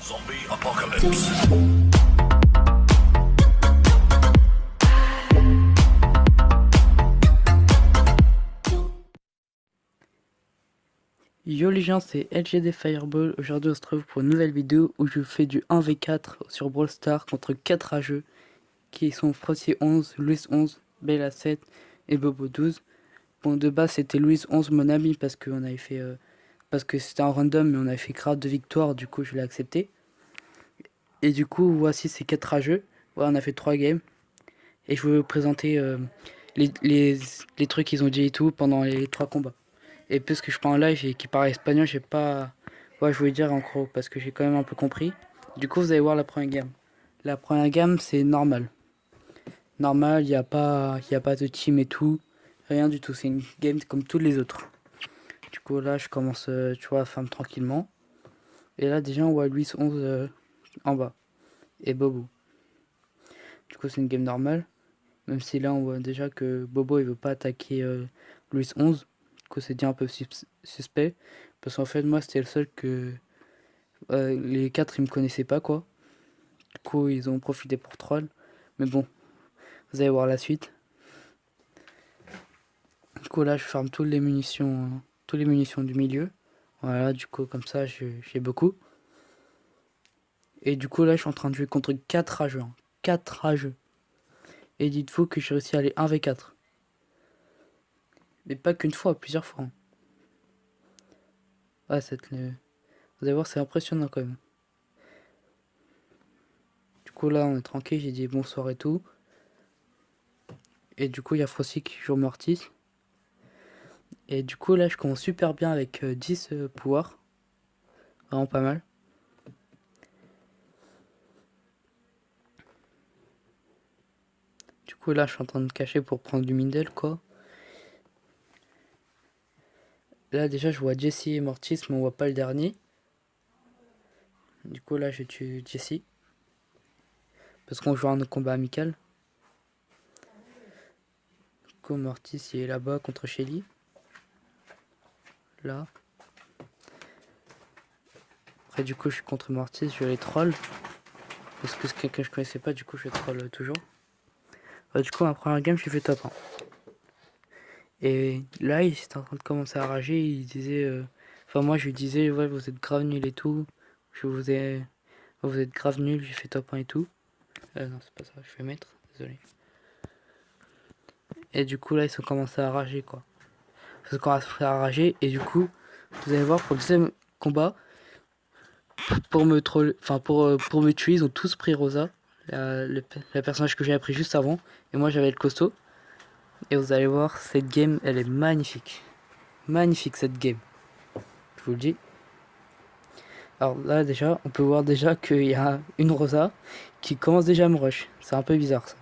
Zombie Apocalypse. Yo les gens, c'est LGD Fireball. Aujourd'hui on se retrouve pour une nouvelle vidéo où je fais du 1v4 sur Brawl Stars contre 4 rageux qui sont Frosty 11, Louis 11, Bella 7 et Bobo 12. Bon, de base c'était Louis 11 mon ami parce que on avait fait parce que c'était un random mais on avait fait grave de victoire, du coup je l'ai accepté. Et du coup voici ces 4 rageux. Voilà, on a fait 3 games et je vais vous présenter les trucs qu'ils ont dit et tout pendant les 3 combats. Et puisque je suis pas en live et qu'il parle espagnol, j'ai pas. Ouais, je voulais dire en gros, parce que j'ai quand même un peu compris. Du coup, vous allez voir la première gamme. La première gamme, c'est normal. Normal, y a pas de team et tout. Rien du tout. C'est une game comme toutes les autres. Du coup, là, je commence, tu vois, à farm tranquillement. Et là, déjà, on voit Louis 11 en bas. Et Bobo. Du coup, c'est une game normale. Même si là, on voit déjà que Bobo, il veut pas attaquer Louis 11. Du coup, c'est déjà un peu suspect. Parce qu'en fait, moi, c'était le seul que. Les 4 ils me connaissaient pas quoi. Du coup ils ont profité pour troll. Mais bon, vous allez voir la suite. Du coup là je farme toutes les munitions du milieu. Voilà, du coup comme ça j'ai beaucoup. Et du coup là je suis en train de jouer contre 4 rageux. 4 rageux. Et dites-vous que j'ai réussi à aller 1v4. Mais pas qu'une fois, plusieurs fois. Ah, vous allez voir, c'est impressionnant quand même. Du coup là on est tranquille, j'ai dit bonsoir et tout. Et du coup il y a Frosty qui joue Mortis. Et du coup là je commence super bien avec 10 pouvoirs. Vraiment pas mal. Du coup là je suis en train de me cacher pour prendre du Mindel quoi. Là déjà je vois Jessie et Mortis mais on voit pas le dernier. Du coup là je tue Jessie. Parce qu'on joue un combat amical. Du coup Mortis il est là-bas contre Shelly. Là. Après du coup je suis contre Mortis, je les troll. Parce que c'est quelqu'un que je connaissais pas, du coup je troll toujours. Du coup ma première game j'ai fait top 1. Et là il était en train de commencer à rager, il disait... Enfin moi je lui disais ouais vous êtes grave nul et tout. Vous êtes grave nul, j'ai fait top 1 et tout. Non c'est pas ça, je vais mettre, désolé. Et du coup là ils ont commencé à rager quoi. Ils ont commencé à rager et du coup vous allez voir pour le deuxième combat pour me troll, enfin pour me tuer ils ont tous pris Rosa, la personnage que j'ai appris juste avant et moi j'avais le costaud. Et vous allez voir cette game elle est magnifique. Magnifique cette game. Je vous le dis. Alors là déjà on peut voir déjà qu'il y a une Rosa qui commence déjà à me rush. C'est un peu bizarre ça.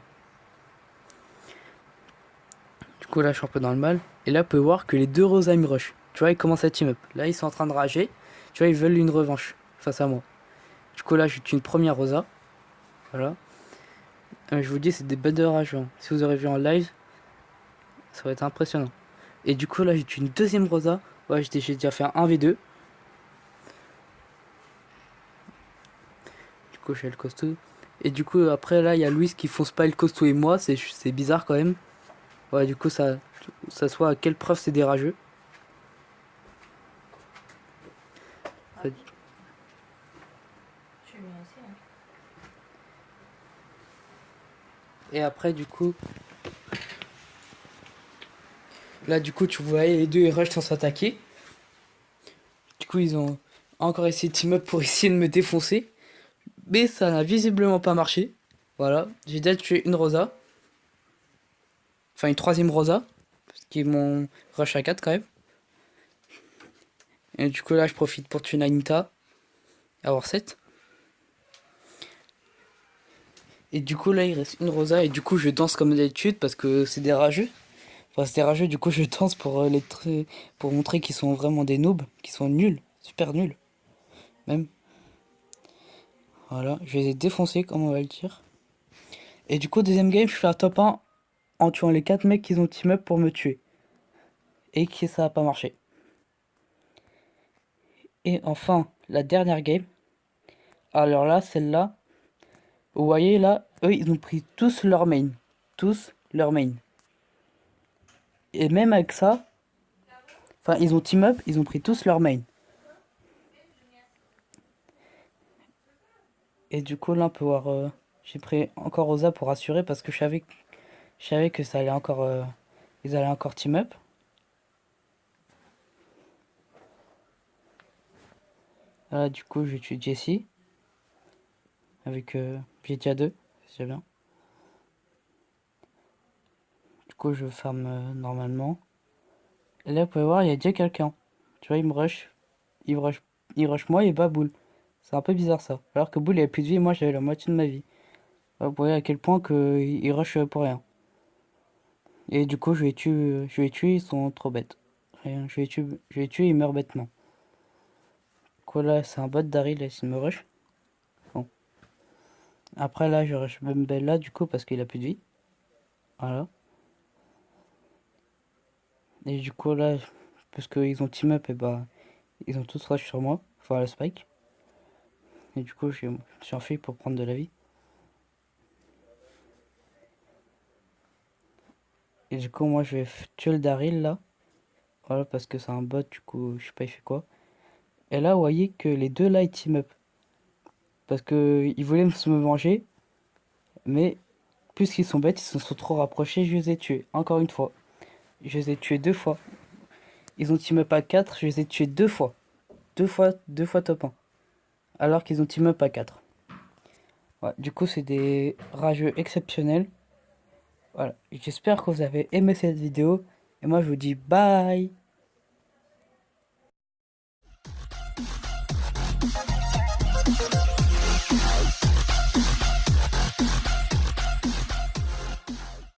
Du coup là je suis un peu dans le mal. Et là on peut voir que les deux Rosa me rush. Tu vois ils commencent à team up. Là ils sont en train de rager. Tu vois ils veulent une revanche face à moi. Du coup là j'ai une première Rosa. Voilà. Je vous dis c'est des bêtes de rage. Hein. Si vous aurez vu en live, ça va être impressionnant. Et du coup là j'ai une deuxième Rosa. Ouais j'ai déjà fait un 1v2. Du coup j'ai le costaud. Et du coup après là il y a Louis qui fonce pas le costaud et moi. C'est bizarre quand même. Ouais du coup ça soit à quelle preuve c'est des rageux. Ah, je lui aussi, hein. Et après du coup là du coup tu vois les deux ils rush sans s'attaquer. Du coup ils ont encore essayé de team up pour essayer de me défoncer. Mais ça n'a visiblement pas marché. Voilà, j'ai déjà tué une Rosa. Enfin une troisième Rosa. Parce qu'ils m'ont rush à 4 quand même. Et du coup là je profite pour tuer Nanita. Avoir 7. Et du coup là il reste une Rosa. Et du coup je danse comme d'habitude parce que c'est des rageux. Enfin c'est des rageux, du coup je danse pour pour montrer qu'ils sont vraiment des noobs. Qu'ils sont nuls. Super nuls. Même. Voilà, je les ai défoncés comme on va le dire. Et du coup deuxième game je fais un top 1 en tuant les 4 mecs qui ont team up pour me tuer. Et que ça a pas marché. Et enfin, la dernière game. Alors là, celle-là, vous voyez là, eux, ils ont pris tous leur main. Tous leur main. Et même avec ça, enfin, ils ont team up, ils ont pris tous leur main. Et du coup, là, on peut voir, j'ai pris encore Rosa pour assurer parce que je savais que ça allait encore, ils allaient encore team up. Là, du coup, je tue Jessie avec j'ai déjà 2, c'est bien. Du coup, je farm normalement. Et là, vous pouvez voir, il y a déjà quelqu'un. Tu vois, il me rush. Il rush, il rush moi et pas Bull. C'est un peu bizarre ça. Alors que Bull il avait plus de vie et moi j'avais la moitié de ma vie. Là, vous voyez à quel point que il rush pour rien. Et du coup, je les tue, ils sont trop bêtes. Rien, je les tue, ils meurent bêtement. Quoi là, c'est un bot Daryl, là, s'il me rush. Bon. Après là, je rush même Bella du coup parce qu'il a plus de vie. Voilà. Et du coup là, parce qu'ils ont team up, et bah, ils ont tous rush sur moi. Enfin, le spike. Et du coup, je me suis enfui pour prendre de la vie. Et du coup, moi, je vais tuer le Daryl là. Voilà, parce que c'est un bot, du coup, je sais pas, il fait quoi. Et là, vous voyez que les deux là, ils team up. Parce que ils voulaient me venger. Mais, puisqu'ils sont bêtes, ils se sont trop rapprochés, je les ai tués. Encore une fois. Je les ai tués 2 fois. Ils ont team up à 4, je les ai tués 2 fois. 2 fois top 1. Alors qu'ils ont team up à 4. Ouais, du coup, c'est des rageux exceptionnels. Voilà. J'espère que vous avez aimé cette vidéo. Et moi, je vous dis bye.